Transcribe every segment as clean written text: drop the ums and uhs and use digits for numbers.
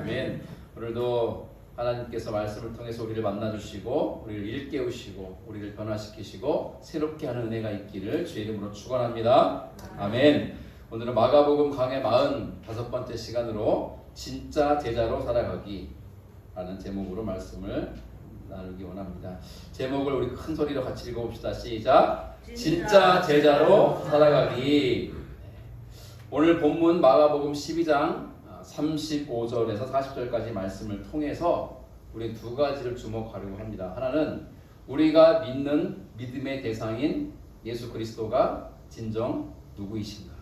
아멘. 오늘도 하나님께서 말씀을 통해서 우리를 만나주시고 우리를 일깨우시고 우리를 변화시키시고 새롭게 하는 은혜가 있기를 주의 이름으로 축원합니다. 아멘. 오늘은 마가복음 강의 45번째 시간으로 진짜 제자로 살아가기 라는 제목으로 말씀을 나누기 원합니다. 제목을 우리 큰 소리로 같이 읽어봅시다. 시작! 진짜 제자로 살아가기. 오늘 본문 마가복음 12장 35절에서 40절까지 말씀을 통해서 우리 두 가지를 주목하려고 합니다. 하나는 우리가 믿는 믿음의 대상인 예수 그리스도가 진정 누구이신가.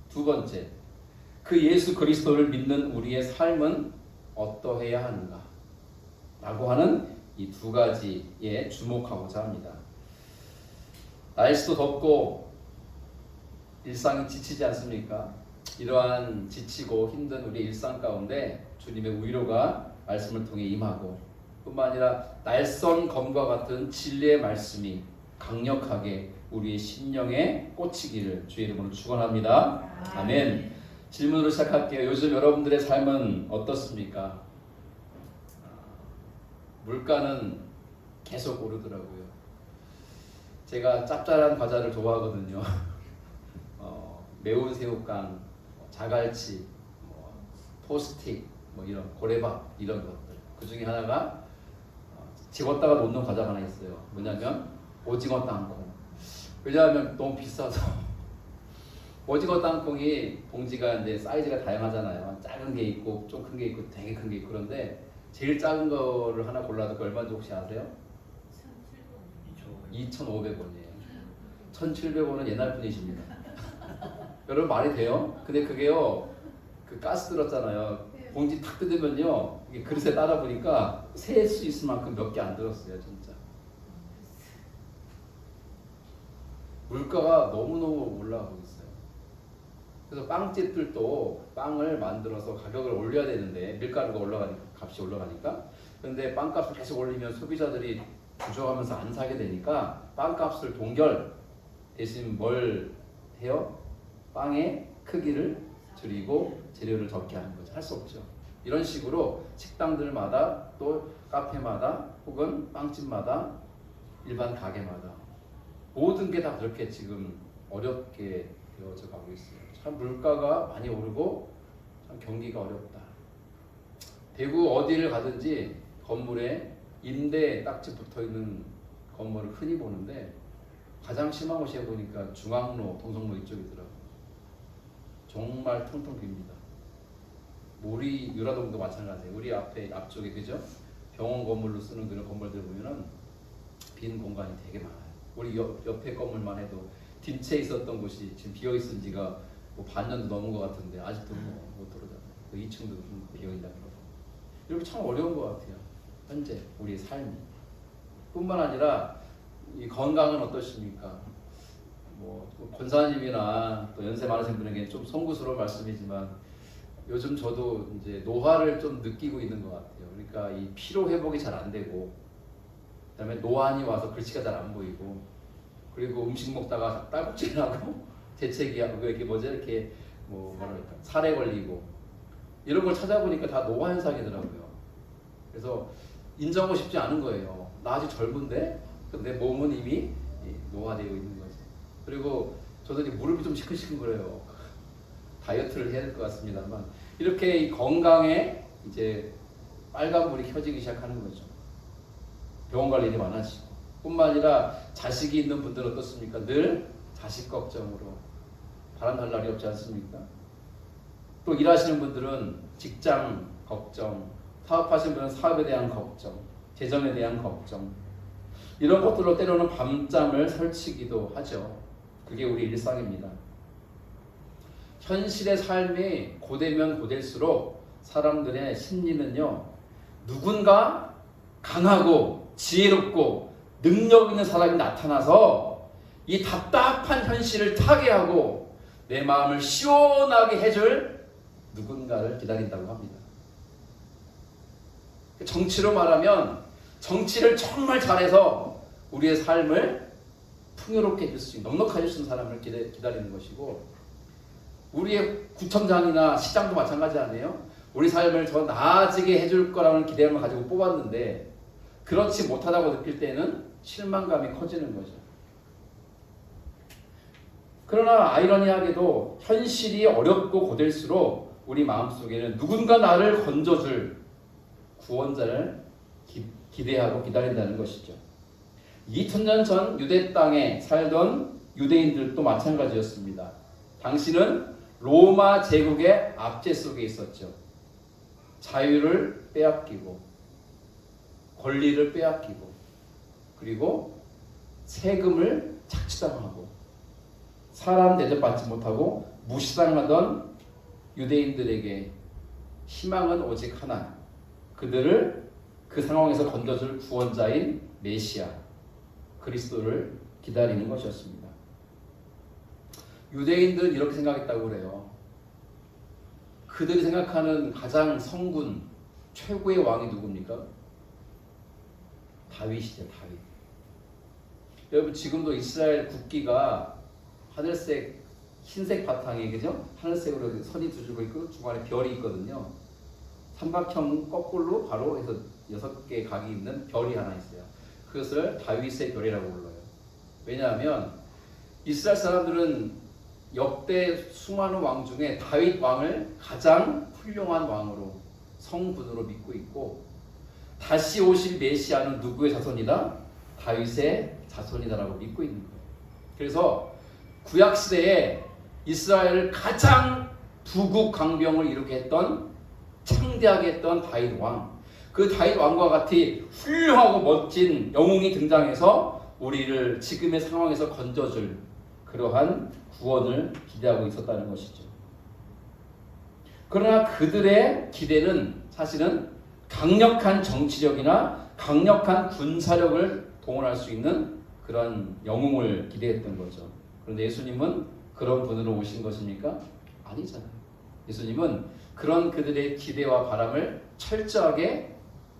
두 번째, 그 예수 그리스도를 믿는 우리의 삶은 어떠해야 하는가 라고 하는 이 두 가지에 주목하고자 합니다. 날씨도 덥고 일상이 지치지 않습니까? 이러한 지치고 힘든 우리 일상 가운데 주님의 위로가 말씀을 통해 임하고 뿐만 아니라 날선 검과 같은 진리의 말씀이 강력하게 우리의 심령에 꽂히기를 주의 이름으로 축원합니다. 아멘. 질문으로 시작할게요. 요즘 여러분들의 삶은 어떻습니까? 물가는 계속 오르더라고요. 제가 짭짤한 과자를 좋아하거든요. 매운 새우깡, 자갈치, 포스틱, 이런 고래밥 이런 것들. 그 중에 하나가 집었다가 놓는 과자가 하나 있어요. 뭐냐면 오징어 땅콩. 왜냐하면 너무 비싸서. 오징어 땅콩이 봉지가 이제 사이즈가 다양하잖아요. 작은 게 있고 좀 큰 게 있고 되게 큰 게 있고 그런데 제일 작은 거를 하나 골라도 얼마인지 혹시 아세요? 2,500원이에요. 1,700원은 옛날 분이십니다. 여러분 말이 돼요? 근데 그게요, 그 가스 들었잖아요. 봉지 탁 뜯으면요, 이게 그릇에 따라 보니까 셀 수 있을 만큼 몇 개 안 들었어요, 진짜. 물가가 너무너무 올라가고 있어요. 그래서 빵집들도 빵을 만들어서 가격을 올려야 되는데 밀가루가 올라가니까 값이 올라가니까. 그런데 빵값을 계속 올리면 소비자들이 부족하면서 안 사게 되니까 빵값을 동결 대신 뭘 해요? 빵의 크기를 줄이고 재료를 적게 하는 거죠. 할 수 없죠. 이런 식으로 식당들마다 또 카페마다 혹은 빵집마다 일반 가게마다 모든 게 다 그렇게 지금 어렵게 되어져 가고 있어요. 참 물가가 많이 오르고 참 경기가 어렵다. 대구 어디를 가든지 건물에 임대 딱지 붙어있는 건물을 흔히 보는데 가장 심한 곳에 보니까 중앙로, 동성로 이쪽이더라고요. 정말 텅텅 빕니다. 우리 유라동도 마찬가지예요. 우리 앞쪽에 그죠? 병원 건물로 쓰는 그런 건물들 보면은 빈 공간이 되게 많아요. 우리 옆에 건물만 해도 뒷채 있었던 곳이 지금 비어 있은 지가 반년도 넘은 것 같은데 아직도 못 들어오잖아요. 그 2층도 좀 비어 있다 그러고. 이렇게 참 어려운 것 같아요. 현재 우리의 삶이. 뿐만 아니라 이 건강은 어떠십니까? 권사님이나 또 연세 많으신 분에게 좀 송구스러운 말씀이지만 요즘 저도 이제 노화를 좀 느끼고 있는 것 같아요. 그러니까 이 피로 회복이 잘 안 되고, 그다음에 노안이 와서 글씨가 잘 안 보이고, 그리고 음식 먹다가 딸꾹질 나고 재채기하고 이렇게 살에 걸리고 이런 걸 찾아보니까 다 노화 현상이더라고요. 그래서 인정하고 싶지 않은 거예요. 나 아직 젊은데 내 몸은 이미 노화되어 있는 거죠. 그리고 저도 이제 무릎이 좀 시큰시큰거려요. 다이어트를 해야 될 것 같습니다만 이렇게 이 건강에 이제 빨간불이 켜지기 시작하는 거죠. 병원 갈 일이 많아지고 뿐만 아니라 자식이 있는 분들은 어떻습니까? 늘 자식 걱정으로 바람 날 날이 없지 않습니까? 또 일하시는 분들은 직장 걱정, 사업하시는 분은 사업에 대한 걱정, 재정에 대한 걱정, 이런 것들로 때로는 밤잠을 설치기도 하죠. 그게 우리 일상입니다. 현실의 삶이 고되면 고될수록 사람들의 심리는요, 누군가 강하고 지혜롭고 능력 있는 사람이 나타나서 이 답답한 현실을 타개하고 내 마음을 시원하게 해줄 누군가를 기다린다고 합니다. 정치로 말하면 정치를 정말 잘해서 우리의 삶을 풍요롭게 해줄 수 있는, 넉넉하게 해줄 수 있는 사람을 기다리는 것이고, 우리의 구청장이나 시장도 마찬가지 아니에요? 우리 삶을 더 나아지게 해줄 거라는 기대감을 가지고 뽑았는데 그렇지 못하다고 느낄 때는 실망감이 커지는 거죠. 그러나 아이러니하게도 현실이 어렵고 고될수록 우리 마음속에는 누군가 나를 건져줄 구원자를 기대하고 기다린다는 것이죠. 2000년 전 유대 땅에 살던 유대인들도 마찬가지였습니다. 당시는 로마 제국의 압제 속에 있었죠. 자유를 빼앗기고 권리를 빼앗기고 그리고 세금을 착취당하고 사람 대접받지 못하고 무시당하던 유대인들에게 희망은 오직 하나, 그들을 그 상황에서 건져줄 구원자인 메시아 그리스도를 기다리는 것이었습니다. 유대인들은 이렇게 생각했다고 그래요. 그들이 생각하는 가장 성군 최고의 왕이 누굽니까? 다윗이죠. 다윗. 여러분 지금도 이스라엘 국기가 하늘색 흰색 바탕에 그죠? 하늘색으로 선이 두 줄고 있고 중간에 별이 있거든요. 삼각형 거꾸로 바로 해서 6개 각이 있는 별이 하나 있어요. 그것을 다윗의 별이라고 불러요. 왜냐하면 이스라엘 사람들은 역대 수많은 왕 중에 다윗 왕을 가장 훌륭한 왕으로 성군으로 믿고 있고 다시 오실 메시아는 누구의 자손이다? 다윗의 자손이다라고 믿고 있는 거예요. 그래서 구약시대에 이스라엘을 가장 부국 강병을 이루게 했던 창대하게 했던 다윗 왕, 그 다윗 왕과 같이 훌륭하고 멋진 영웅이 등장해서 우리를 지금의 상황에서 건져줄 그러한 구원을 기대하고 있었다는 것이죠. 그러나 그들의 기대는 사실은 강력한 정치력이나 강력한 군사력을 동원할 수 있는 그런 영웅을 기대했던 거죠. 그런데 예수님은 그런 분으로 오신 것입니까? 아니잖아요. 예수님은 그런 그들의 기대와 바람을 철저하게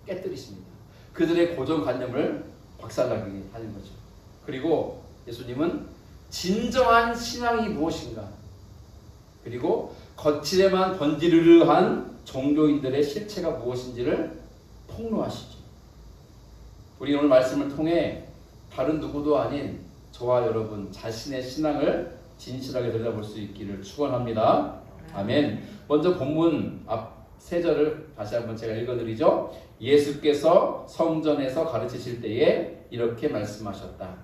깨뜨리십니다. 그들의 고정관념을 박살나게 하는 거죠. 그리고 예수님은 진정한 신앙이 무엇인가, 그리고 거칠에만 번지르르한 종교인들의 실체가 무엇인지를 폭로하시죠. 우리 오늘 말씀을 통해 다른 누구도 아닌 저와 여러분 자신의 신앙을 진실하게 들여다볼 수 있기를 축원합니다. 아멘. 먼저 본문 앞 세 절을 다시 한번 제가 읽어드리죠. 예수께서 성전에서 가르치실 때에 이렇게 말씀하셨다.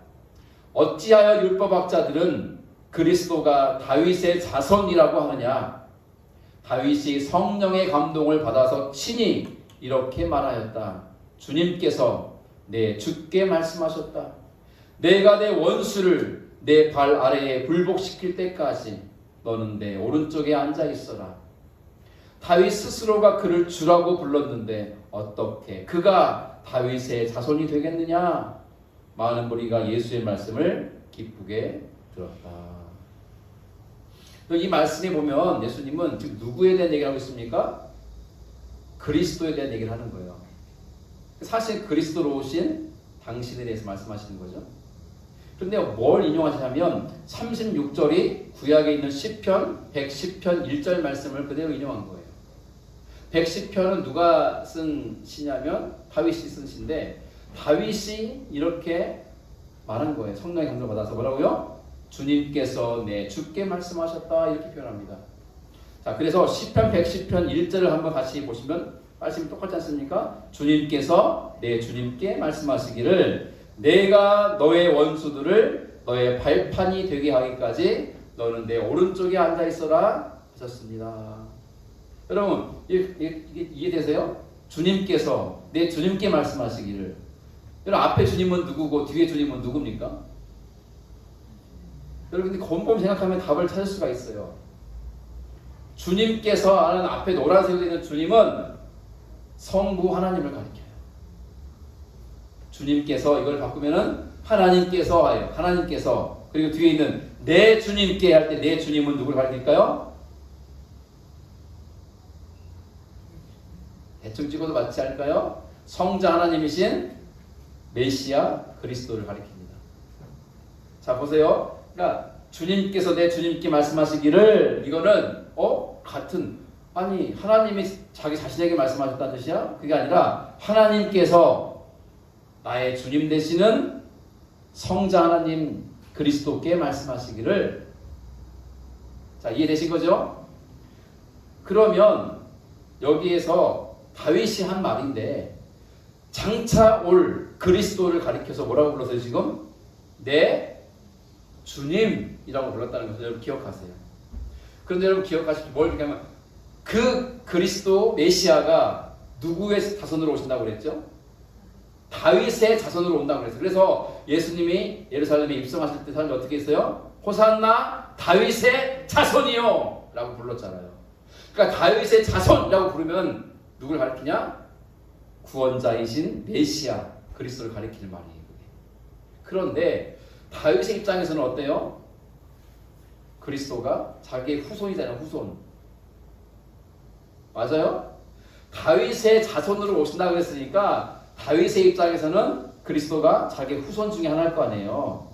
어찌하여 율법학자들은 그리스도가 다윗의 자손이라고 하느냐? 다윗이 성령의 감동을 받아서 친히 이렇게 말하였다. 주님께서 내 주께 말씀하셨다. 내가 내 원수를 내 발 아래에 굴복시킬 때까지 너는 내 오른쪽에 앉아 있어라. 다윗 스스로가 그를 주라고 불렀는데 어떻게 그가 다윗의 자손이 되겠느냐? 많은 무리가 예수의 말씀을 기쁘게 들었다. 이 말씀에 보면 예수님은 지금 누구에 대한 얘기를 하고 있습니까? 그리스도에 대한 얘기를 하는 거예요. 사실 그리스도로 오신 당신에 대해서 말씀하시는 거죠. 그런데 뭘 인용하시냐면 36절이 구약에 있는 시편 110편 1절 말씀을 그대로 인용한 거예요. 110편은 누가 쓴 시냐면 다윗이 쓴 시인데 다윗이 이렇게 말한 거예요. 성령의 감동을 받아서 뭐라고요? 주님께서 내 주께 말씀하셨다 이렇게 표현합니다. 자, 그래서 시편 110편 1절을 한번 다시 보시면 말씀이 똑같지 않습니까? 주님께서 내 주님께 말씀하시기를 내가 너의 원수들을 너의 발판이 되게 하기까지 너는 내 오른쪽에 앉아 있어라 하셨습니다. 여러분 이게 이해되세요? 주님께서 내 주님께 말씀하시기를. 여러분 앞에 주님은 누구고 뒤에 주님은 누굽니까? 여러분 곰곰이 생각하면 답을 찾을 수가 있어요. 주님께서 하는 앞에 노란색으로 있는 주님은 성부 하나님을 가리켜요. 주님께서 이걸 바꾸면은 하나님께서 와요. 하나님께서. 그리고 뒤에 있는 내 주님께 할 때 내 주님은 누구를 가리킬까요? 대충 찍어도 맞지 않을까요? 성자 하나님이신 메시아 그리스도를 가리킵니다. 자 보세요. 그러니까 주님께서 내 주님께 말씀하시기를 이거는 같은 아니 하나님이 자기 자신에게 말씀하셨다는 뜻이야? 그게 아니라 하나님께서 나의 주님 되시는 성자 하나님 그리스도께 말씀하시기를. 자, 이해되신 거죠? 그러면 여기에서 다윗이 한 말인데 장차 올 그리스도를 가리켜서 뭐라고 불렀어요 지금? 내 주님이라고 불렀다는 것을 여러분 기억하세요. 그런데 여러분 기억하실 뭘 얘기하면 그 그리스도 메시아가 누구의 자손으로 오신다고 그랬죠? 다윗의 자손으로 온다고 그랬어요. 그래서 예수님이 예루살렘에 입성하실 때 사람들이 어떻게 했어요? 호산나 다윗의 자손이요 라고 불렀잖아요. 그러니까 다윗의 자손이라고 부르면 누굴 가리키냐? 구원자이신 메시아 그리스도를 가리키는 말이에요. 그런데 다윗의 입장에서는 어때요? 그리스도가 자기의 후손이잖아요. 후손. 맞아요? 다윗의 자손으로 오신다고 했으니까 다윗의 입장에서는 그리스도가 자기의 후손 중에 하나일 거 아니에요.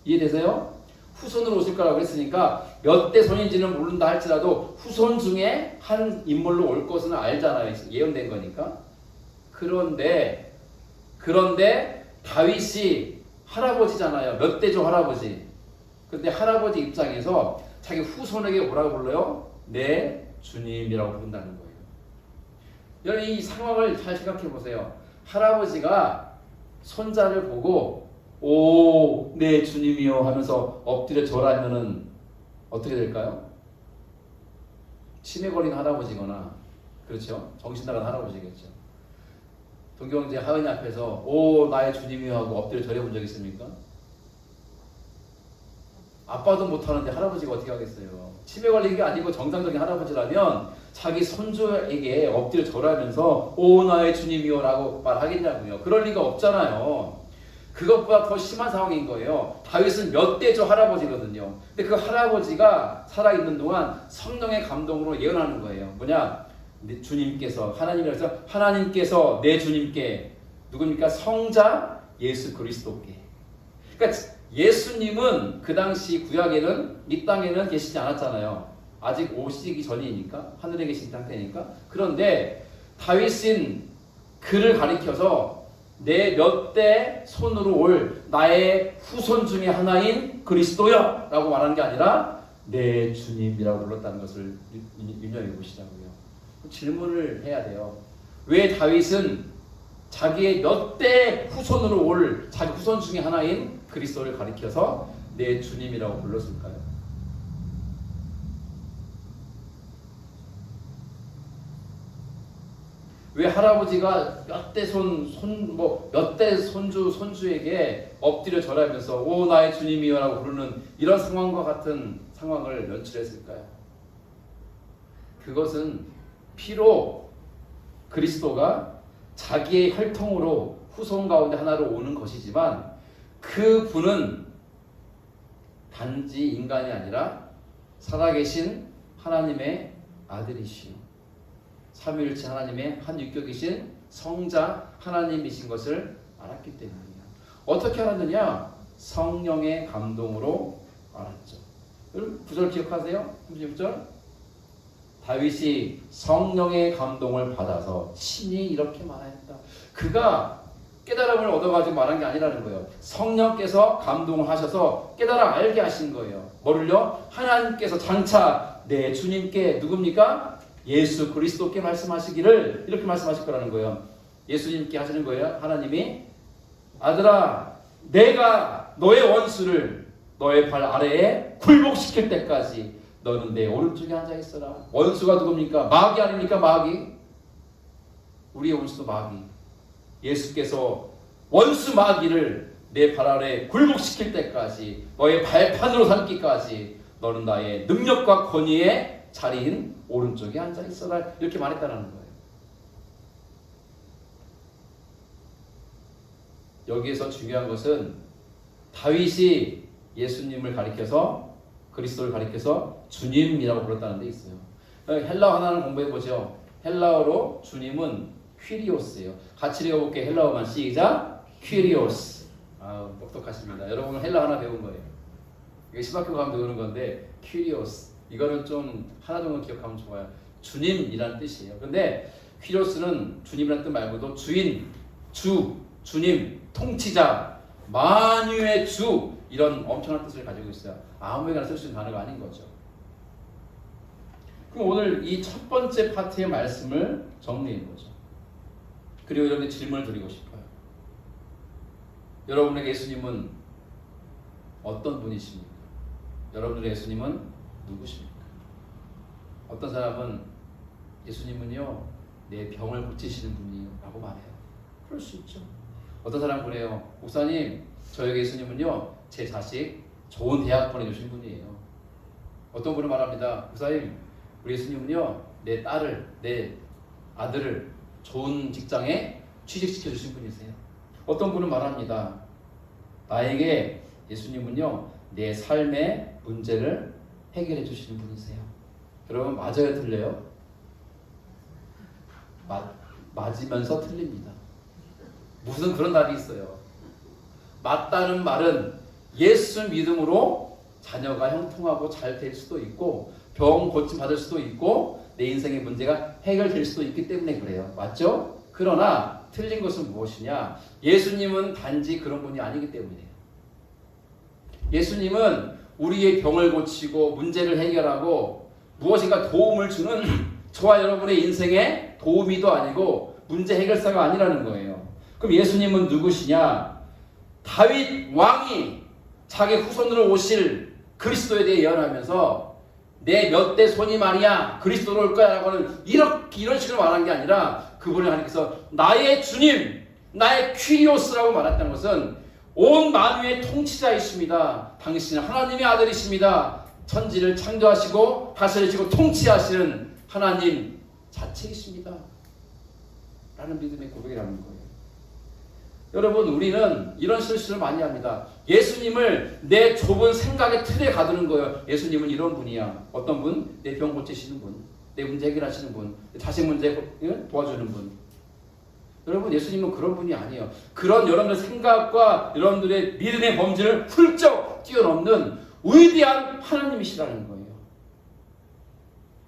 이해되세요? 후손으로 오실 거라고 했으니까 몇 대 손인지는 모른다 할지라도 후손 중에 한 인물로 올 것은 알잖아요. 예언된 거니까. 그런데 다윗이 할아버지잖아요. 몇 대죠 할아버지. 근데 할아버지 입장에서 자기 후손에게 뭐라고 불러요? 내 주님이라고 부른다는 거예요. 여러분 이 상황을 잘 생각해 보세요. 할아버지가 손자를 보고 오, 내 주님이요 하면서 엎드려 절하면은 어떻게 될까요? 치매 걸린 할아버지거나 그렇죠? 정신 나간 할아버지겠죠. 동경제 하은이 앞에서 오 나의 주님이요 하고 엎드려 절해 본 적 있습니까? 아빠도 못하는데 할아버지가 어떻게 하겠어요? 치매 걸린 게 아니고 정상적인 할아버지라면 자기 손주에게 엎드려 절하면서 오 나의 주님이요 라고 말하겠냐고요. 그럴 리가 없잖아요. 그것보다 더 심한 상황인 거예요. 다윗은 몇 대조 할아버지거든요. 근데 그 할아버지가 살아있는 동안 성령의 감동으로 예언하는 거예요. 뭐냐? 주님께서 하나님께서 내 주님께 누굽니까? 성자 예수 그리스도께. 그러니까 예수님은 그 당시 구약에는 이 땅에는 계시지 않았잖아요. 아직 오시기 전이니까 하늘에 계신 상태니까. 그런데 다윗은 그를 가리켜서 내 몇 대 손으로 올 나의 후손 중에 하나인 그리스도여 라고 말하는 게 아니라 내 주님이라고 불렀다는 것을 유념해 보시자고요. 질문을 해야 돼요. 왜 다윗은 자기의 몇 대 후손으로 올 자기 후손 중에 하나인 그리스도를 가리켜서 내 주님이라고 불렀을까요? 왜 할아버지가 몇 대 몇 대 손주에게 엎드려 절하면서 오 나의 주님이여라고 부르는 이런 상황과 같은 상황을 연출했을까요? 그것은 피로 그리스도가 자기의 혈통으로 후손 가운데 하나로 오는 것이지만 그 분은 단지 인간이 아니라 살아계신 하나님의 아들이시오. 삼위일체 하나님의 한 육격이신 성자 하나님이신 것을 알았기 때문이에요. 어떻게 알았느냐? 성령의 감동으로 알았죠. 여러분 9절 기억하세요? 36절 다윗이 성령의 감동을 받아서 친히 이렇게 말하였다. 그가 깨달음을 얻어가지고 말한 게 아니라는 거예요. 성령께서 감동을 하셔서 깨달아 알게 하신 거예요. 뭐를요? 하나님께서 장차 내 주님께 누굽니까? 예수 그리스도께 말씀하시기를 이렇게 말씀하실 거라는 거예요. 예수님께 하시는 거예요. 하나님이 아들아 내가 너의 원수를 너의 발 아래에 굴복시킬 때까지 너는 내 오른쪽에 앉아있어라. 원수가 누굽니까? 마귀 아닙니까? 마귀. 우리의 원수도 마귀. 예수께서 원수 마귀를 내 발 아래 굴복시킬 때까지 너의 발판으로 삼기까지 너는 나의 능력과 권위의 자리인 오른쪽에 앉아있어라. 이렇게 말했다는 거예요. 여기에서 중요한 것은 다윗이 예수님을 가리켜서 그리스도를 가리켜서 주님이라고 불렀다는 데 있어요. 헬라어 하나를 공부해보죠. 헬라어로 주님은 퀴리오스예요. 같이 읽어볼게요. 헬라어만 시작. 퀴리오스. 똑똑하십니다. 여러분은 헬라어 하나 배운 거예요. 이게 신학교 가면 배우는 건데 퀴리오스. 이거는 좀 하나 정도 기억하면 좋아요. 주님이라는 뜻이에요. 근데 퀴로스는 주님이라는 뜻 말고도 주인, 주님, 통치자, 만유의 주 이런 엄청난 뜻을 가지고 있어요. 아무에게나 쓸 수 있는 단어가 아닌 거죠. 그럼 오늘 이 첫 번째 파트의 말씀을 정리해 보죠. 그리고 여러분께 질문을 드리고 싶어요. 여러분에게 예수님은 어떤 분이십니까? 여러분들의 예수님은 누구십니까? 어떤 사람은 예수님은요 내 병을 고치시는 분이에요 라고 말해요. 그럴 수 있죠. 어떤 사람은 그래요. 목사님, 저에게 예수님은요 제 자식 좋은 대학 보내주신 분이에요. 어떤 분은 말합니다. 목사님, 우리 예수님은요 내 딸을, 내 아들을 좋은 직장에 취직시켜 주신 분이세요. 어떤 분은 말합니다. 나에게 예수님은요 내 삶의 문제를 해결해 주시는 분이세요. 여러분, 맞아요, 틀려요? 맞으면서 틀립니다. 무슨 그런 답이 있어요. 맞다는 말은 예수 믿음으로 자녀가 형통하고 잘 될 수도 있고 병 고침 받을 수도 있고 내 인생의 문제가 해결될 수도 있기 때문에 그래요. 맞죠? 그러나 틀린 것은 무엇이냐? 예수님은 단지 그런 분이 아니기 때문이에요. 예수님은 우리의 병을 고치고 문제를 해결하고 무엇인가 도움을 주는 저와 여러분의 인생에 도우미도 아니고 문제 해결사가 아니라는 거예요. 그럼 예수님은 누구시냐? 다윗 왕이 자기 후손으로 오실 그리스도에 대해 예언하면서 내 몇 대 손이 말이야 그리스도로 올 거야 라고 하는 이런 식으로 말한 게 아니라 그분을 하나님께서 나의 주님, 나의 퀴리오스라고 말했다는 것은 온 만유의 통치자이십니다. 당신은 하나님의 아들이십니다. 천지를 창조하시고 다스리시고 통치하시는 하나님 자체이십니다. 라는 믿음의 고백이라는 거예요. 여러분, 우리는 이런 실수를 많이 합니다. 예수님을 내 좁은 생각의 틀에 가두는 거예요. 예수님은 이런 분이야. 어떤 분? 내 병 고치시는 분, 내 문제 해결하시는 분, 내 자식 문제 도와주는 분. 여러분, 예수님은 그런 분이 아니에요. 그런 여러분들 생각과 여러분들의 믿음의 범주를 훌쩍 뛰어넘는 위대한 하나님이시라는 거예요.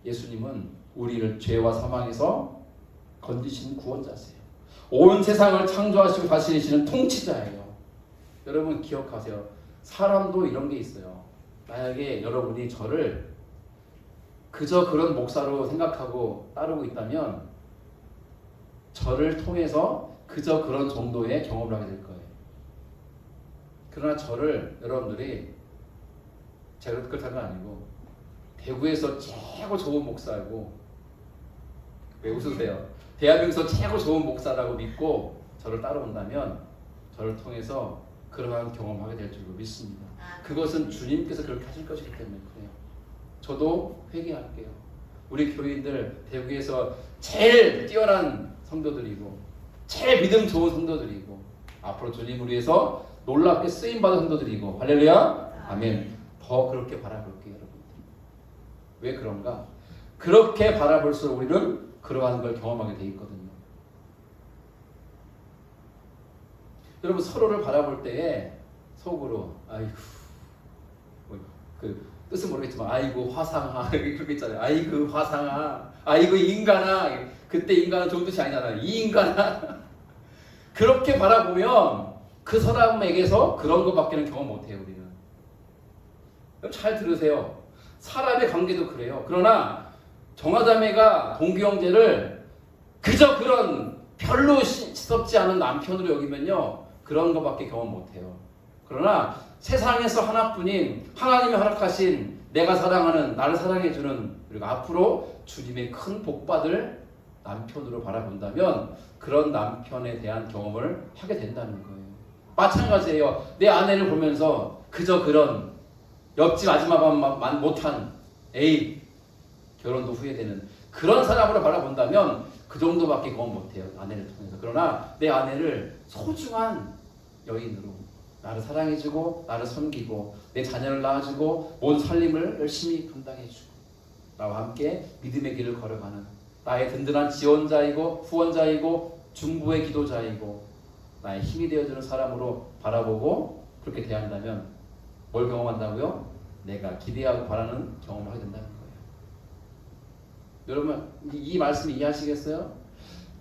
예수님은 우리를 죄와 사망에서 건지시는 구원자세요. 온 세상을 창조하시고 다스리시는 통치자예요. 여러분 기억하세요. 사람도 이런 게 있어요. 만약에 여러분이 저를 그저 그런 목사로 생각하고 따르고 있다면 저를 통해서 그저 그런 정도의 경험을 하게 될 거예요. 그러나 저를 여러분들이 제가 그렇다는 건 아니고 대구에서 최고 좋은 목사고, 왜 웃으세요? 대한민국에서 최고 좋은 목사라고 믿고 저를 따라온다면 저를 통해서 그러한 경험을 하게 될 줄로 믿습니다. 그것은 주님께서 그렇게 하실 것이기 때문에 그래요. 저도 회개할게요. 우리 교인들 대구에서 제일 뛰어난 성도들이고 제일 믿음 좋은 성도들이고 앞으로 주님을 위해서 놀랍게 쓰임받은 성도들이고, 할렐루야, 아멘. 더 그렇게 바라볼게요, 여러분들. 왜 그런가? 그렇게 바라볼수록 우리는 그러한 걸 경험하게 돼 있거든요. 여러분, 서로를 바라볼 때에 속으로 아이고, 그 뜻은 모르겠지만 아이고 화상아 그렇게 있잖아요. 아이고 화상아, 아이고 인간아. 그때 인간은 좋은 뜻이 아니잖아요. 이 인간아. 그렇게 바라보면 그 사람에게서 그런 것밖에는 경험 못해요. 우리는. 잘 들으세요. 사람의 관계도 그래요. 그러나 정화자매가 동규 형제를 그저 그런 별로 시덥지 않은 남편으로 여기면요, 그런 것밖에 경험 못해요. 그러나 세상에서 하나뿐인 하나님이 허락하신 내가 사랑하는, 나를 사랑해주는, 그리고 앞으로 주님의 큰 복받을 남편으로 바라본다면 그런 남편에 대한 경험을 하게 된다는 거예요. 마찬가지예요. 내 아내를 보면서 그저 그런 옆집 아줌마만 못한 에이, 결혼도 후회되는 그런 사람으로 바라본다면 그 정도밖에 경험 못해요. 아내를 통해서. 그러나 내 아내를 소중한 여인으로, 나를 사랑해주고 나를 섬기고 내 자녀를 낳아주고 온 살림을 열심히 감당해주고 나와 함께 믿음의 길을 걸어가는 나의 든든한 지원자이고 후원자이고 중보의 기도자이고 나의 힘이 되어주는 사람으로 바라보고 그렇게 대한다면 뭘 경험한다고요? 내가 기대하고 바라는 경험을 하게 된다는 거예요. 여러분 이 말씀 이해하시겠어요?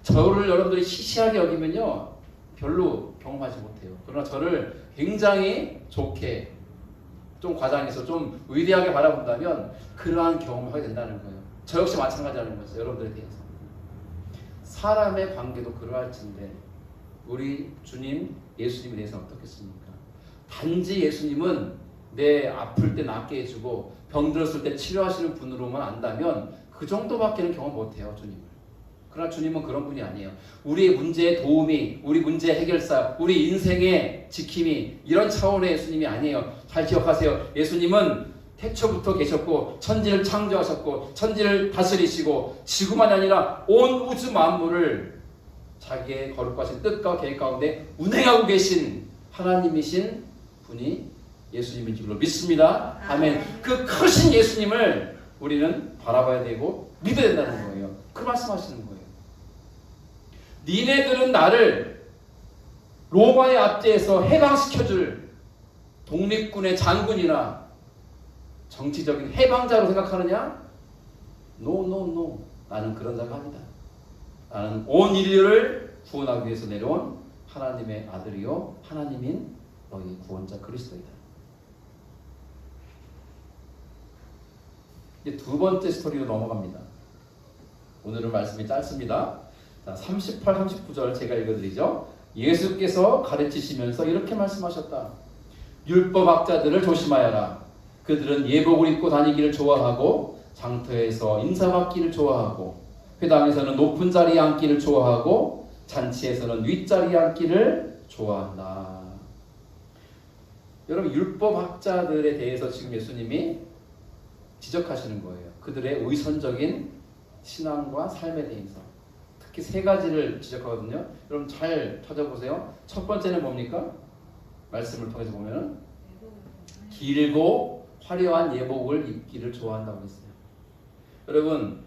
저를 여러분들이 시시하게 여기면요 별로 경험하지 못해요. 그러나 저를 굉장히 좋게 좀 과장해서 좀 위대하게 바라본다면 그러한 경험을 하게 된다는 거예요. 저 역시 마찬가지라는 거죠. 여러분들에 대해서. 사람의 관계도 그러할진데 우리 주님 예수님에 대해서는 어떻겠습니까? 단지 예수님은 내 아플 때 낫게 해주고 병들었을 때 치료하시는 분으로만 안다면 그 정도밖에는 경험 못해요. 주님을. 그러나 주님은 그런 분이 아니에요. 우리의 문제의 도움이, 우리 문제 해결사, 우리 인생의 지킴이 이런 차원의 예수님이 아니에요. 잘 기억하세요. 예수님은 태초부터 계셨고 천지를 창조하셨고 천지를 다스리시고 지구만이 아니라 온 우주 만물을 자기의 거룩하신 뜻과 계획 가운데 운행하고 계신 하나님이신 분이 예수님인 줄로 믿습니다. 아멘. 그 크신 예수님을 우리는 바라봐야 되고 믿어야 된다는 거예요. 그 말씀하시는 거예요. 니네들은 나를 로마의 압제에서 해방시켜줄 독립군의 장군이나 정치적인 해방자로 생각하느냐? No. 나는 그런 자가 아니다. 나는 온 인류를 구원하기 위해서 내려온 하나님의 아들이요 하나님인 너희 구원자 그리스도이다. 이제 두 번째 스토리로 넘어갑니다. 오늘은 말씀이 짧습니다. 자, 38, 39절 제가 읽어드리죠. 예수께서 가르치시면서 이렇게 말씀하셨다. 율법학자들을 조심하여라. 그들은 예복을 입고 다니기를 좋아하고 장터에서 인사받기를 좋아하고 회당에서는 높은 자리에 앉기를 좋아하고 잔치에서는 윗자리에 앉기를 좋아한다. 여러분 율법학자들에 대해서 지금 예수님이 지적하시는 거예요. 그들의 의선적인 신앙과 삶에 대해서 특히 세 가지를 지적하거든요. 여러분 잘 찾아보세요. 첫 번째는 뭡니까? 말씀을 통해서 보면은 길고 화려한 예복을 입기를 좋아한다고 했어요. 여러분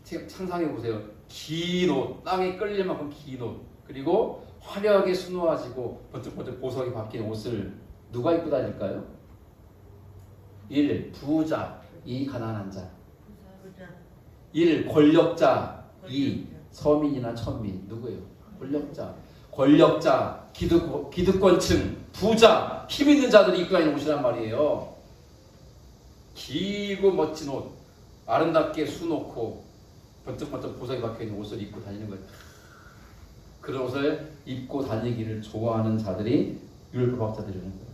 상상해 보세요. 긴 옷, 땅에 끌릴 만큼 긴 옷, 그리고 화려하게 수놓아지고 번쩍번쩍 보석이 박힌 옷을 누가 입고 다닐까요? 1. 부자, 2. 가난한 자. 1. 권력자, 2. 서민이나 천민. 누구예요? 권력자, 기득권층, 부자, 힘 있는 자들이 입고 다니는 옷이란 말이에요. 길고 멋진 옷, 아름답게 수놓고 번쩍번쩍 보석이 박혀있는 옷을 입고 다니는 거예요. 그런 옷을 입고 다니기를 좋아하는 자들이 율법학자들이라는 거예요.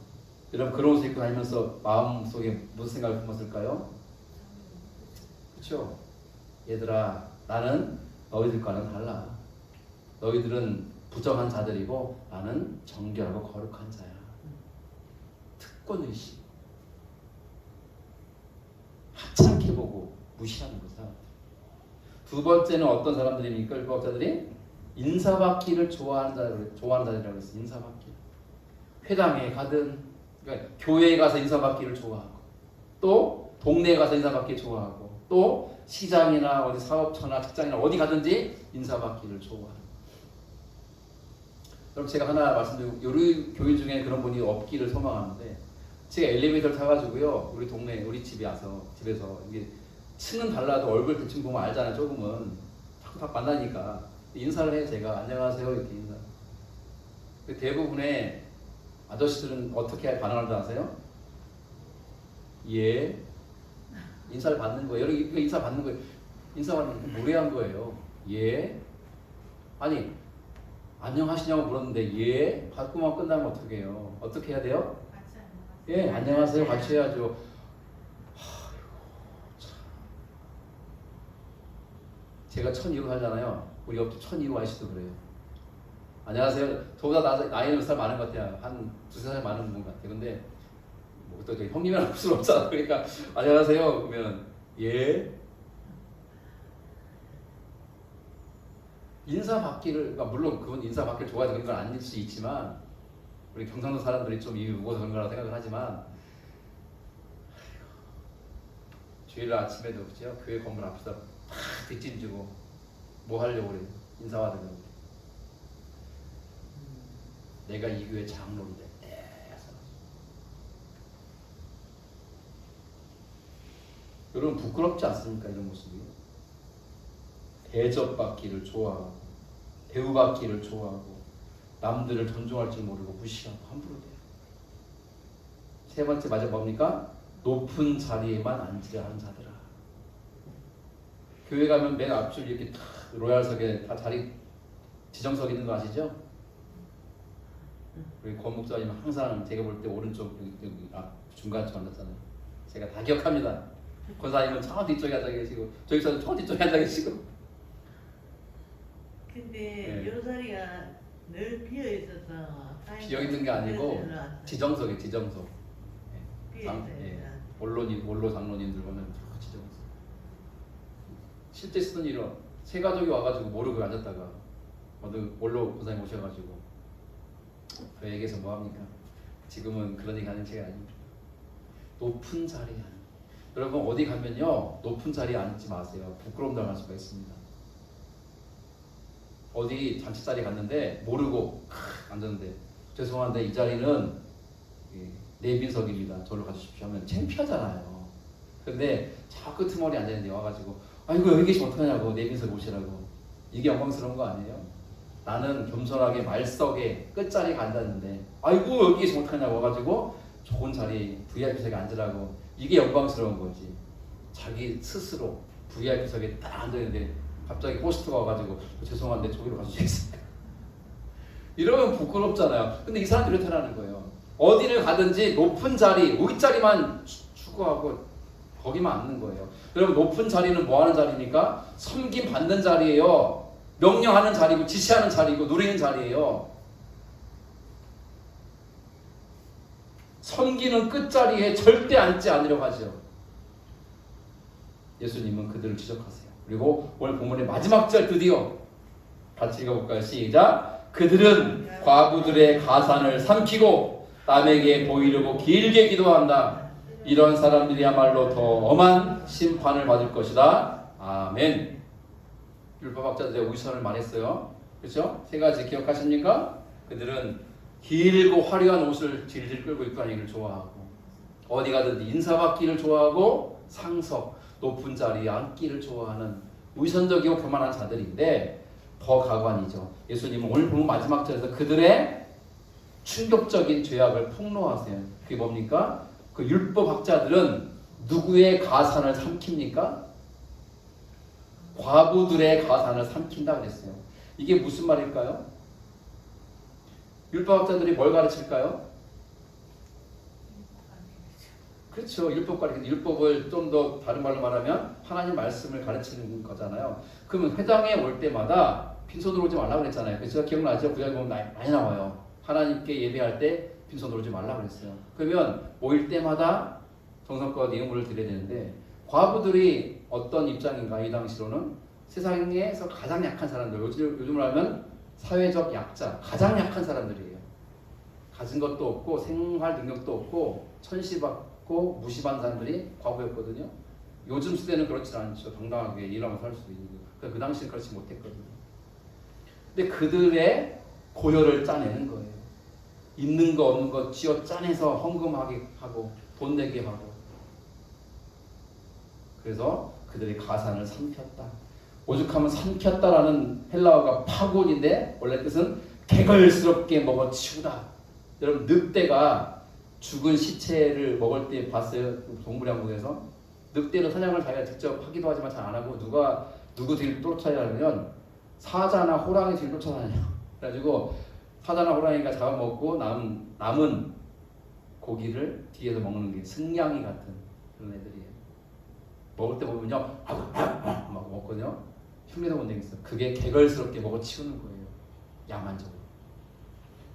여러분 그런 옷을 입고 다니면서 마음속에 무슨 생각을 품었을까요? 그렇죠? 얘들아 나는 너희들과는 달라. 너희들은 부정한 자들이고 나는 정결하고 거룩한 자야. 특권의식. 하찮게 보고 무시하는 거죠. 두 번째는 어떤 사람들입니까? 율법학자들이 인사받기를 좋아하는 자들이라고 했어요. 인사받기. 회당에 가든 그러니까 교회에 가서 인사받기를 좋아하고 또 동네에 가서 인사받기 좋아하고 또 시장이나 어디 사업처나 직장이나 어디 가든지 인사받기를 좋아하고. 그럼 제가 하나 말씀드리고 우리 교인 중에 그런 분이 없기를 소망하는데 제가 엘리베이터를 타가지고요 우리 동네 우리 집에서 이게 층은 달라도 얼굴 대충 보면 알잖아요. 조금은 자꾸 다 만나니까 인사를 해요. 제가 안녕하세요 이렇게 인사. 대부분의 아저씨들은 어떻게 반응을 하세요? 예. 인사를 받는 거예요. 여러분 인사 받는 거예요. 인사 받는 거 무례한 거예요. 예. 아니 안녕하시냐고 물었는데 예. 받고만 끝나면 어떻게 해요? 어떻게 해야 돼요? 예. 안녕하세요. 같이 해야죠. 제가 1002호 살잖아요. 우리 옆 1002호 아저씨도 그래요. 안녕하세요. 저보다 나이는 몇 살 많은 것 같아요. 한 두세 살 많은 분 같아요. 근데 뭐 또 형님이랑 할 수는 없잖아. 그러니까 안녕하세요. 그러면 예. 인사받기를 그러니까 물론 그건 인사받기를 좋아해서 그런 건 아닐 수 있지만 우리 경상도 사람들이 좀 입이 무거워서 그런 거라고 생각을 하지만 주일 아침에도 그죠? 교회 건물 앞에서 팍 뒷짐지고 뭐 하려고 그래요? 인사받으려고. 내가 이 교회 장로인데 여러분 부끄럽지 않습니까? 이런 모습이. 대접받기를 좋아하고 대우받기를 좋아하고 남들을 존중할 줄 모르고 무시하고 함부로 돼요. 세 번째 맞아 뭡니까? 높은 자리에만 앉으려 하는 자들아. 교회 가면 맨 앞줄 이렇게 탁 로얄석에 다 자리 지정석 있는 거 아시죠? 우리 권 목사님 항상 제가 볼 때 오른쪽 여기 중간쯤 앉았잖아요. 제가 다 기억합니다. 권사님은 저 뒤쪽에 앉아 계시고 저기서는 저 뒤쪽에 앉아 계시고. 근데 네. 요 자리가 늘 비어 있어서 비어 있는 게 아니고 지정석에 지정석. 비어 있어요. 원로 장로님들 보면 다 지정석. 실제 쓰던 일은 세 가족이 와가지고 모르고 앉았다가 어느 원로 권사님 오셔가지고 그 얘기해서 뭐합니까? 지금은 그런 얘기 하는 제가 아닙니다. 높은 자리에 앉는. 여러분 어디 가면요 높은 자리에 앉지 마세요. 부끄러움 당할 수가 있습니다. 어디 잔치 자리 갔는데 모르고 앉았는데 죄송한데 이 자리는 내빈석입니다. 저를 가주십시오 하면 창피하잖아요. 근데 저 끄트머리 앉아있는데 와가지고 아이고 여기 계시면 어떡하냐고 내빈석 오시라고. 이게 영광스러운 거 아니에요? 나는 겸손하게 말석에 끝자리에 앉았는데 아이고 여기 계시면 어떡하냐고 와가지고 좋은 자리 VIP석에 앉으라고. 이게 영광스러운 거지. 자기 스스로 VIP석에 딱 앉아있는데 갑자기 호스트가 와가지고 죄송한데 저기로 가주시겠습니까? 이러면 부끄럽잖아요. 근데 이 사람들이 이렇다라는 거예요. 어디를 가든지 높은 자리, 윗자리만 추구하고 거기만 앉는 거예요. 여러분 높은 자리는 뭐 하는 자리입니까? 섬김 받는 자리예요. 명령하는 자리고 지시하는 자리고 누리는 자리예요. 섬기는 끝자리에 절대 앉지 않으려고 하죠. 예수님은 그들을 지적하세요. 그리고 오늘 본문의 마지막 절 드디어 같이 읽어볼까요? 시작! 그들은 과부들의 가산을 삼키고 남에게 보이려고 길게 기도한다. 이런 사람들이야말로 더 엄한 심판을 받을 것이다. 아멘. 율법학자들의 우선을 말했어요. 그렇죠? 세 가지 기억하십니까? 그들은 길고 화려한 옷을 질질 끌고 입고 다니기를 좋아하고 어디 가든 인사받기를 좋아하고 상석, 높은 자리에 앉기를 좋아하는 위선적이고 교만한 자들인데 더 가관이죠. 예수님은 오늘 보면 마지막 절에서 그들의 충격적인 죄악을 폭로하세요. 그게 뭡니까? 그 율법학자들은 누구의 가산을 삼킵니까? 과부들의 가산을 삼킨다 그랬어요. 이게 무슨 말일까요? 율법학자들이 뭘 가르칠까요? 그렇죠. 율법을 좀 더 다른 말로 말하면 하나님 말씀을 가르치는 거잖아요. 그러면 회당에 올 때마다 빈손으로 오지 말라고 그랬잖아요. 그래서 기억나죠? 구약에 보면 많이 나와요. 하나님께 예배할 때 빈손으로 오지 말라고 그랬어요. 그러면 모일 때마다 정성껏 예물을 드려야 되는데 과부들이 어떤 입장인가? 이 당시로는 세상에서 가장 약한 사람들, 요즘으로 하면 사회적 약자, 가장 약한 사람들이에요. 가진 것도 없고 생활 능력도 없고 천시받고 무시받는 사람들이 과부였거든요. 요즘 시대는 그렇지 않죠. 당당하게 일하고 살 수도 있는. 그 당시는 그렇지 못했거든요. 근데 그들의 고열을 짜내는 거예요. 있는 거 없는 거 쥐어 짜내서 헌금하게 하고 돈 내게 하고. 그래서 그들의 가산을 삼켰다. 오죽하면 삼켰다라는 헬라어가 파곤인데 원래 뜻은 개걸스럽게 먹어치우다. 여러분 늑대가 죽은 시체를 먹을 때 봤어요? 동물양국에서 늑대는 사냥을 자기가 직접 하기도 하지만 잘 안 하고 누구 뒤를 쫓아다니면 사자나 호랑이 뒤를 쫓아다녀요. 그래가지고 사자나 호랑이가 잡아먹고 남은 고기를 뒤에서 먹는 게 승냥이 같은 그런 애들이에요. 먹을 때 보면요 막 먹거든요. 흉내도 못 내겠어. 그게 개걸스럽게 먹어치우는 거예요. 야만적으로.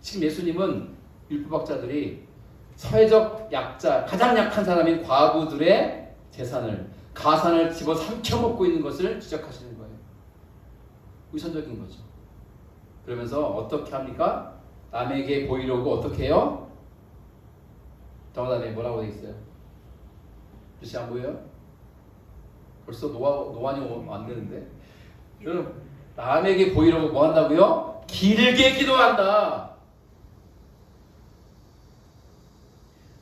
지금 예수님은 율법학자들이 사회적 약자, 가장 약한 사람인 과부들의 재산을, 가산을 집어 삼켜먹고 있는 것을 지적하시는 거예요. 위선적인 거죠. 그러면서 어떻게 합니까? 남에게 보이려고 어떻게 해요? 정답에 뭐라고 되어 있어요? 글씨 안 보여요? 벌써 노안이 안 되는데? 여러분, 남에게 보이려고 뭐 한다고요? 길게 기도한다.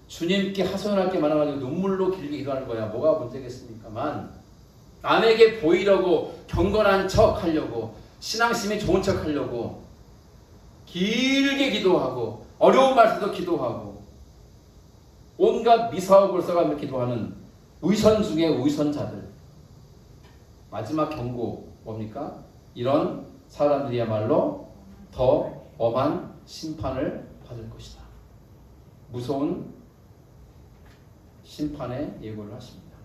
주님께 하소연할 게 많아가지고 눈물로 길게 기도하는 거야. 뭐가 문제겠습니까만 남에게 보이려고 경건한 척 하려고 신앙심이 좋은 척 하려고 길게 기도하고 어려운 말씀도 기도하고 온갖 미사옥을 써가며 기도하는 의선 중에 의선자들. 마지막 경고 뭡니까? 이런 사람들이야말로 더 엄한 심판을 받을 것이다. 무서운 심판의 예고를 하십니다.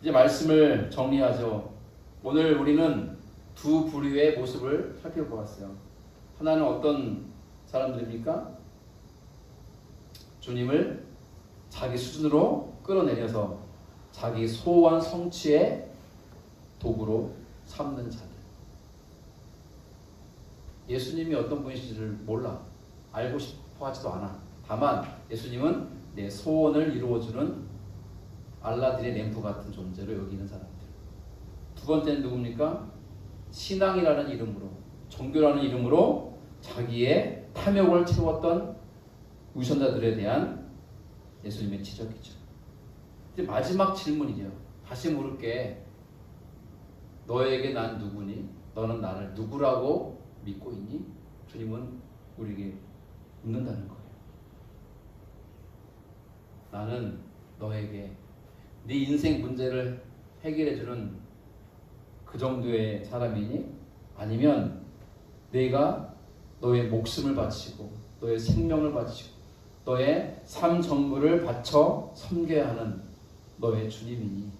이제 말씀을 정리하죠. 오늘 우리는 두 부류의 모습을 살펴보았어요. 하나는 어떤 사람들입니까? 주님을 자기 수준으로 끌어내려서 자기 소원 성취의 도구로 삼는 자들. 예수님이 어떤 분이신지를 몰라. 알고 싶어 하지도 않아. 다만 예수님은 내 소원을 이루어주는 알라딘의 램프 같은 존재로 여기는 사람들. 두 번째는 누굽니까? 신앙이라는 이름으로, 종교라는 이름으로 자기의 탐욕을 채웠던 위선자들에 대한 예수님의 지적이죠. 이제 마지막 질문이죠. 다시 물을게. 너에게 난 누구니? 너는 나를 누구라고 믿고 있니? 주님은 우리에게 묻는다는 거예요. 나는 너에게 네 인생 문제를 해결해주는 그 정도의 사람이니? 아니면 내가 너의 목숨을 바치고 너의 생명을 바치고 너의 삶 전부를 바쳐 섬겨야 하는 너의 주님이니?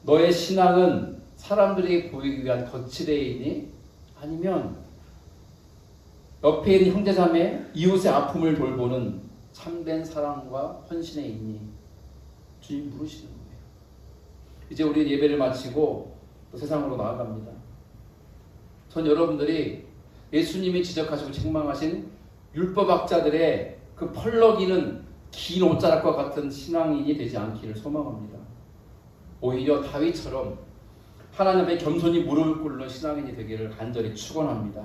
너의 신앙은 사람들에게 보이기 위한 거칠애이니? 아니면 옆에 있는 형제자매, 이웃의 아픔을 돌보는 참된 사랑과 헌신에 있니? 주님 물으시는 거예요. 이제 우리 예배를 마치고 또 세상으로 나아갑니다. 전 여러분들이 예수님이 지적하시고 책망하신 율법학자들의 그 펄럭이는 긴 옷자락과 같은 신앙인이 되지 않기를 소망합니다. 오히려 다윗처럼 하나님 앞에 겸손히 무릎을 꿇는 신앙인이 되기를 간절히 축원합니다.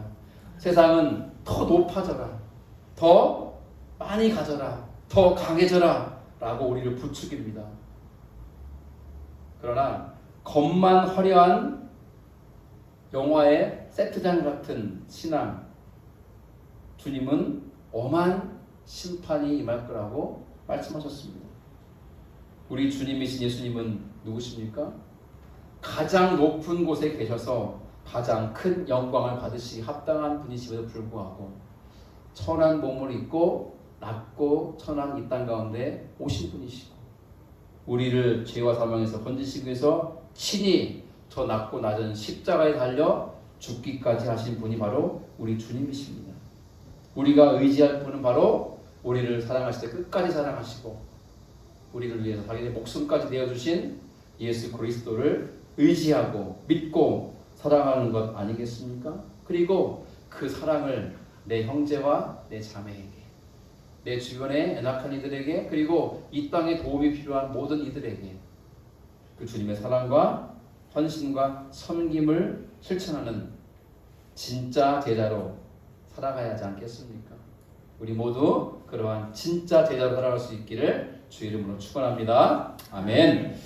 세상은 더 높아져라, 더 많이 가져라, 더 강해져라 라고 우리를 부추깁니다. 그러나 겉만 화려한 영화의 세트장 같은 신앙, 주님은 엄한 심판이 임할 거라고 말씀하셨습니다. 우리 주님이신 예수님은 누구십니까? 가장 높은 곳에 계셔서 가장 큰 영광을 받으시기 합당한 분이심에도 불구하고 천한 몸을 입고 낮고 천한 이 땅 가운데 오신 분이시고 우리를 죄와 사망에서 건지시기 위해서 친히 저 낮고 낮은 십자가에 달려 죽기까지 하신 분이 바로 우리 주님이십니다. 우리가 의지할 분은 바로 우리를 사랑하실 때 끝까지 사랑하시고 우리를 위해서 자기의 목숨까지 내어주신 예수 그리스도를 의지하고 믿고 사랑하는 것 아니겠습니까? 그리고 그 사랑을 내 형제와 내 자매에게, 내 주변의 연약한 이들에게, 그리고 이 땅에 도움이 필요한 모든 이들에게 그 주님의 사랑과 헌신과 섬김을 실천하는 진짜 제자로 살아가야 하지 않겠습니까? 우리 모두 그러한 진짜 제자로 살아갈 수 있기를 주 이름으로 축원합니다. 아멘.